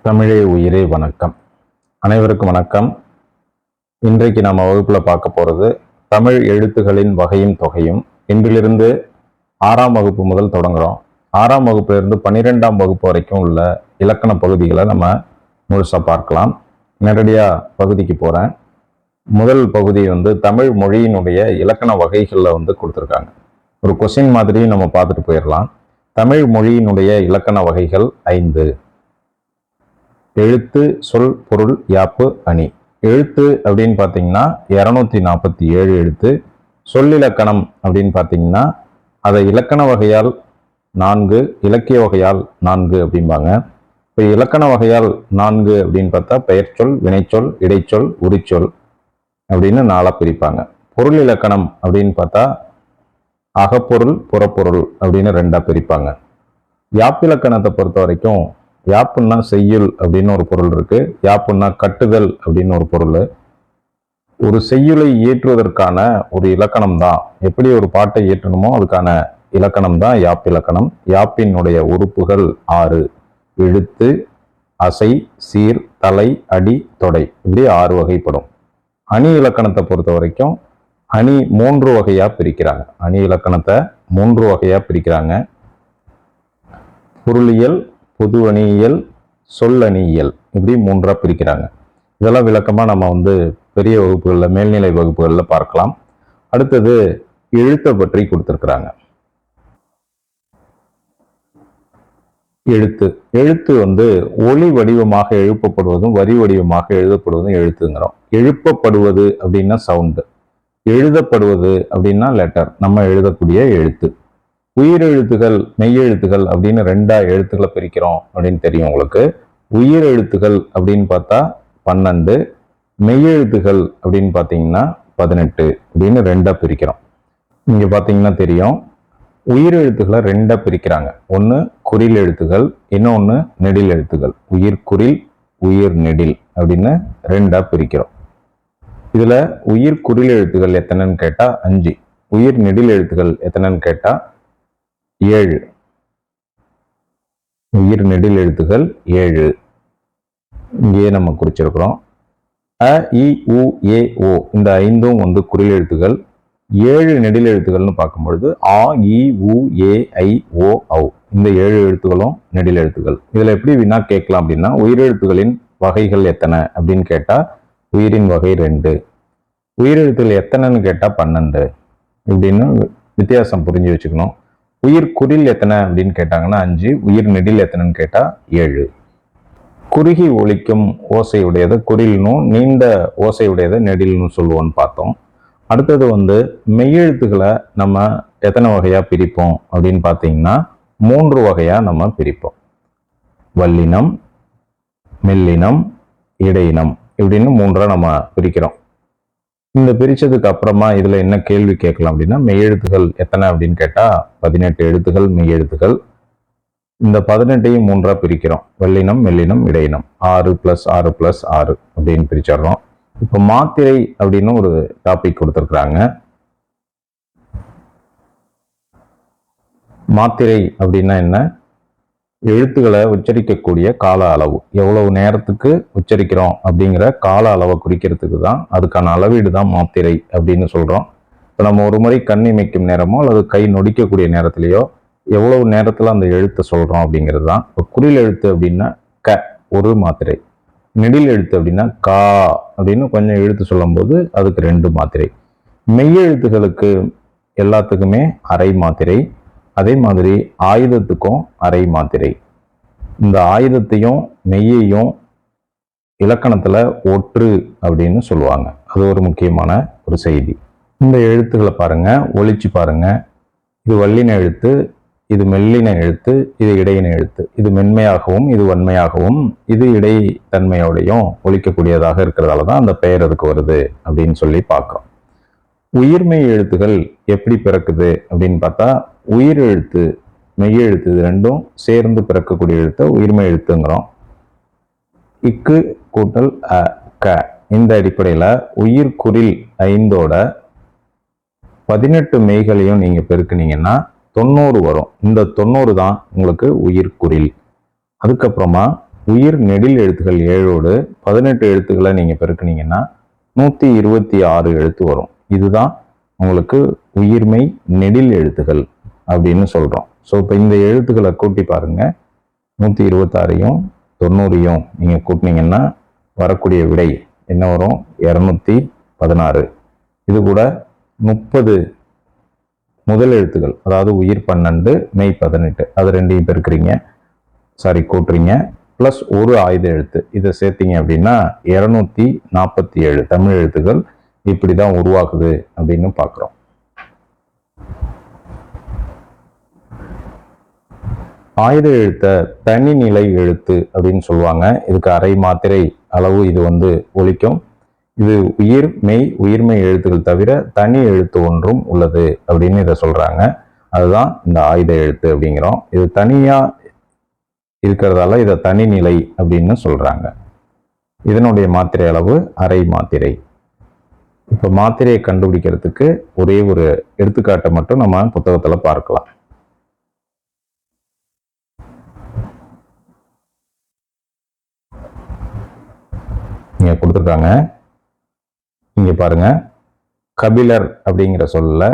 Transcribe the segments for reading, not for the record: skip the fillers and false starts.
தமிழே உயிரே வணக்கம். அனைவருக்கும் வணக்கம். இன்றைக்கு நம்ம வகுப்புல பார்க்க போறது தமிழ் எழுத்துகளின் வகையும் தொகையும். இன்றிலிருந்து 6ஆம் வகுப்பு முதல் தொடங்குறோம். 6ஆம் வகுப்புல இருந்து 12ஆம் வகுப்பு வரைக்கும் உள்ள இலக்கண பகுதிகளை நம்ம முழுசா பார்க்கலாம். நேரடியா பகுதிக்கு போறேன். முதல் பகுதி தமிழ் மொழியினுடைய இலக்கண வகைகள்ல கொடுத்துருக்காங்க. ஒரு கொஸ்டின் மாதிரி நம்ம பார்த்துட்டு போயிடலாம். தமிழ் மொழியினுடைய இலக்கண வகைகள் 5. எழுத்து, சொல், பொருள், யாப்பு, அணி. எழுத்து அப்படின்னு பார்த்தீங்கன்னா 247 எழுத்து. சொல்லிலக்கணம் அப்படின்னு பார்த்தீங்கன்னா அதை இலக்கண வகையால் 4, இலக்கிய வகையால் 4 அப்படிம்பாங்க. இப்போ இலக்கண வகையால் 4 அப்படின்னு பார்த்தா பெயர்ச்சொல், வினைச்சொல், இடைச்சொல், உரிச்சொல் அப்படின்னு 4 பிரிப்பாங்க. பொருள் இலக்கணம் அப்படின்னு பார்த்தா அகப்பொருள், புறப்பொருள் அப்படின்னு 2 பிரிப்பாங்க. யாப்பிலக்கணத்தை பொறுத்த வரைக்கும் யாப்புன்னா செய்யுள் அப்படின்னு ஒரு பொருள் இருக்கு. யாப்புன்னா கட்டுதல் அப்படின்னு ஒரு பொருள். ஒரு செய்யுளை இயற்றுவதற்கான ஒரு இலக்கணம் தான். எப்படி ஒரு பாட்டை இயற்றணுமோ அதுக்கான இலக்கணம் தான் யாப்பிலக்கணம். யாப்பினுடைய உறுப்புகள் 6. எழுத்து, அசை, சீர், தலை, அடி, தொடை, இப்படி 6 வகைப்படும். அணி இலக்கணத்தை பொறுத்த வரைக்கும் அணி 3 வகையா பிரிக்கிறாங்க. அணி இலக்கணத்தை 3 வகையா பிரிக்கிறாங்க. பொருளியல், பொது அணியியல், சொல்லணியியல், இப்படி 3ஆ பிரிக்கிறாங்க. இதெல்லாம் விளக்கமா நம்ம பெரிய வகுப்புகளில், மேல்நிலை வகுப்புகளில் பார்க்கலாம். அடுத்தது எழுத்தை பற்றி கொடுத்திருக்கிறாங்க. எழுத்து ஒளி வடிவமாக எழுப்பப்படுவதும் வரி வடிவமாக எழுதப்படுவதும் எழுத்துங்கிறோம். எழுப்பப்படுவது அப்படின்னா சவுண்டு, எழுதப்படுவது அப்படின்னா லெட்டர், நம்ம எழுதக்கூடிய எழுத்து. உயிரெழுத்துகள், மெய்யெழுத்துகள் அப்படின்னு 2 எழுத்துக்களை பிரிக்கிறோம் அப்படின்னு தெரியும் உங்களுக்கு. உயிர் எழுத்துகள் அப்படின்னு பார்த்தா 12, மெய்யெழுத்துகள் அப்படின்னு பார்த்தீங்கன்னா 18 அப்படின்னு 2 பிரிக்கிறோம். இங்க பார்த்தீங்கன்னா தெரியும், உயிரெழுத்துக்களை 2 பிரிக்கிறாங்க. ஒன்று குறில் எழுத்துகள், இன்னொன்று நெடில் எழுத்துகள். உயிர் குறில், உயிர் நெடில் அப்படின்னு 2 பிரிக்கிறோம். இதுல உயிர் குறில் எழுத்துகள் எத்தனைன்னு கேட்டா 5, உயிர் நெடில் எழுத்துகள் எத்தனைன்னு கேட்டா 7. உயிர் நெடில் எழுத்துகள் 7 இங்கேயே நம்ம குறிச்சிருக்கிறோம். அ, இ, உ, ஏ, ஓ இந்த 5ம் குறில் எழுத்துகள். 7 நெடில் எழுத்துக்கள்னு பார்க்கும்பொழுது ஆ, இ, உ, ஏ, ஐ, ஓ, ஔ இந்த 7 எழுத்துக்களும் நெடில் எழுத்துக்கள். இதுல எப்படி வினா கேட்கலாம் அப்படின்னா, உயிரெழுத்துகளின் வகைகள் எத்தனை அப்படின்னு கேட்டா உயிரின் வகை 2, உயிரெழுத்துகள் எத்தனைன்னு கேட்டா 12 இப்படின்னு வித்தியாசம் புரிஞ்சு வச்சுக்கணும். உயிர் குறில் எத்தனை அப்படின்னு கேட்டாங்கன்னா 5, உயிர் நெடில் எத்தனைன்னு கேட்டா 7. குறுகி ஒலிக்கும் ஓசையுடையது குறில்னும், நீண்ட ஓசையுடையது நெடில்னு சொல்லுவோம்னு பார்த்தோம். அடுத்தது மெய்யெழுத்துக்களை நம்ம எத்தனை வகையா பிரிப்போம் அப்படின்னு பார்த்தீங்கன்னா 3 வகையா நம்ம பிரிப்போம். வல்லினம், மெல்லினம், இடையினம் இப்படின்னு 3ஆ நம்ம பிரிக்கிறோம். இந்த பிரிச்சதுக்கு அப்புறமா இதுல என்ன கேள்வி கேட்கலாம் அப்படின்னா, மெய்யெழுத்துகள் எத்தனை அப்படின்னு கேட்டா 18 எழுத்துகள் மெய்யெழுத்துகள். இந்த 18ஐயும் 3ஆ பிரிக்கிறோம். வெள்ளினம், மெல்லினம், இடையினம். 6 + 6 + 6 அப்படின்னு பிரிச்சிடறோம். இப்போ மாத்திரை அப்படின்னு ஒரு டாபிக் கொடுத்துருக்குறாங்க. மாத்திரை அப்படின்னா என்ன? எழுத்துக்களை உச்சரிக்கக்கூடிய கால அளவு, எவ்வளவு நேரத்துக்கு உச்சரிக்கிறோம் அப்படிங்கிற கால அளவை குறிக்கிறதுக்கு தான், அதுக்கான அளவீடு தான் மாத்திரை அப்படின்னு சொல்றோம். இப்போ நம்ம ஒரு முறை கண் இமைக்கும் நேரமோ அல்லது கை நொடிக்கக்கூடிய நேரத்திலேயோ எவ்வளவு நேரத்துல அந்த எழுத்தை சொல்றோம் அப்படிங்கிறது தான். இப்போ குறில் எழுத்து அப்படின்னா க, ஒரு மாத்திரை. நெடில் எழுத்து அப்படின்னா கா அப்படின்னு கொஞ்சம் எழுத்து சொல்லும் போது அதுக்கு 2 மாத்திரை. மெய்யெழுத்துகளுக்கு எல்லாத்துக்குமே அரை மாத்திரை. அதே மாதிரி ஆயுதத்துக்கும் அரை மாத்திரை. இந்த ஆயுதத்தையும் மெய்யையும் இலக்கணத்துல ஒற்று அப்படின்னு சொல்லுவாங்க. அது ஒரு முக்கியமான ஒரு செய்தி. இந்த எழுத்துக்களை பாருங்க, ஒழிச்சு பாருங்க. இது வல்லின எழுத்து, இது மெல்லின எழுத்து, இது இடையின எழுத்து. இது மென்மையாகவும் இது வன்மையாகவும் இது இடைத்தன்மையோடையும் ஒழிக்கக்கூடியதாக இருக்கிறதால தான் அந்த பெயர் அதுக்கு வருது அப்படின்னு சொல்லி பார்க்கிறோம். உயிர்மெய் எழுத்துகள் எப்படி பிறக்குது அப்படின்னு பார்த்தா, உயிர் எழுத்து, மெய்யெழுத்து இது 2ம் சேர்ந்து பிறக்கக்கூடிய எழுத்தை உயிர்மெய் எழுத்துங்கிறோம். இக்கு கூட்டல் அ, க இந்த அடிப்படையில உயிர் குறில் 5ஓட 18 மெய்களையும் நீங்க பெருக்குனீங்கன்னா 90 வரும். இந்த 90 தான் உங்களுக்கு உயிர் குறில். அதுக்கப்புறமா உயிர் நெடில் எழுத்துக்கள் 7ஓடு 18 எழுத்துக்களை நீங்கள் பெருக்குனீங்கன்னா 126 எழுத்து வரும். இதுதான் உங்களுக்கு உயிர்மெய் நெடில் எழுத்துக்கள் அப்படின்னு சொல்கிறோம். ஸோ இப்போ இந்த எழுத்துக்களை கூட்டி பாருங்க. 126ஐயும் 90ஐயும் நீங்கள் கூட்டினீங்கன்னா வரக்கூடிய விடை என்ன வரும்? 216. இது கூட 30 முதல் எழுத்துக்கள், அதாவது உயிர் 12 மெய் 18, அது ரெண்டையும் பெருக்கிறீங்க, கூட்டுறீங்க, பிளஸ் ஒரு ஆயுத எழுத்து, இதை சேர்த்தீங்க அப்படின்னா 247 தமிழ் எழுத்துக்கள் இப்படிதான் உருவாக்குது அப்படின்னு பார்க்குறோம். ஆயுத எழுத்த தனிநிலை எழுத்து அப்படின்னு சொல்லுவாங்க. இதுக்கு அரை மாத்திரை அளவு இது ஒலிக்கும். இது உயிர்மெய் எழுத்துக்கள் தவிர தனி எழுத்து ஒன்றும் உள்ளது அப்படின்னு இதை சொல்றாங்க. அதுதான் இந்த ஆயுத எழுத்து அப்படிங்கிறோம். இது தனியா இருக்கிறதால இதை தனிநிலை அப்படின்னு சொல்றாங்க. இதனுடைய மாத்திரை அளவு அரை மாத்திரை. இப்ப மாத்திரையை கண்டுபிடிக்கிறதுக்கு ஒரே ஒரு எடுத்துக்காட்டை மட்டும் நம்ம புத்தகத்துல பார்க்கலாம். இங்க கொடுத்துருக்காங்க, இங்க பாருங்க. கபிலர் அப்படிங்கிற சொல்ல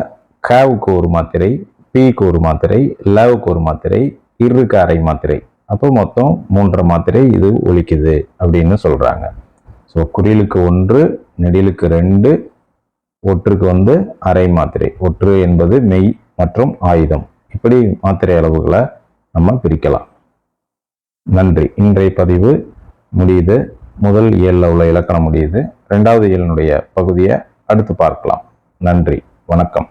கேவுக்கு ஒரு மாத்திரை, பீக்கு ஒரு மாத்திரை, லவுக்கு ஒரு மாத்திரை, இருக்கு அரை மாத்திரை. அப்போ மொத்தம் 3.5 மாத்திரை இது ஒலிக்குது அப்படின்னு சொல்றாங்க. ஸோ குறிலுக்கு 1, நெடிலுக்கு 2, ஒற்றுக்கு அரை மாத்திரை. ஒற்று என்பது மெய் மற்றும் ஆயுதம். இப்படி மாத்திரை அளவுகளை நம்ம பிரிக்கலாம். நன்றி. இன்றைய பதிவு முடியுது. முதல் இயல்ல உள்ள இலக்கணம் முடியுது. 2வது இயலினுடைய பகுதியை அடுத்து பார்க்கலாம். நன்றி, வணக்கம்.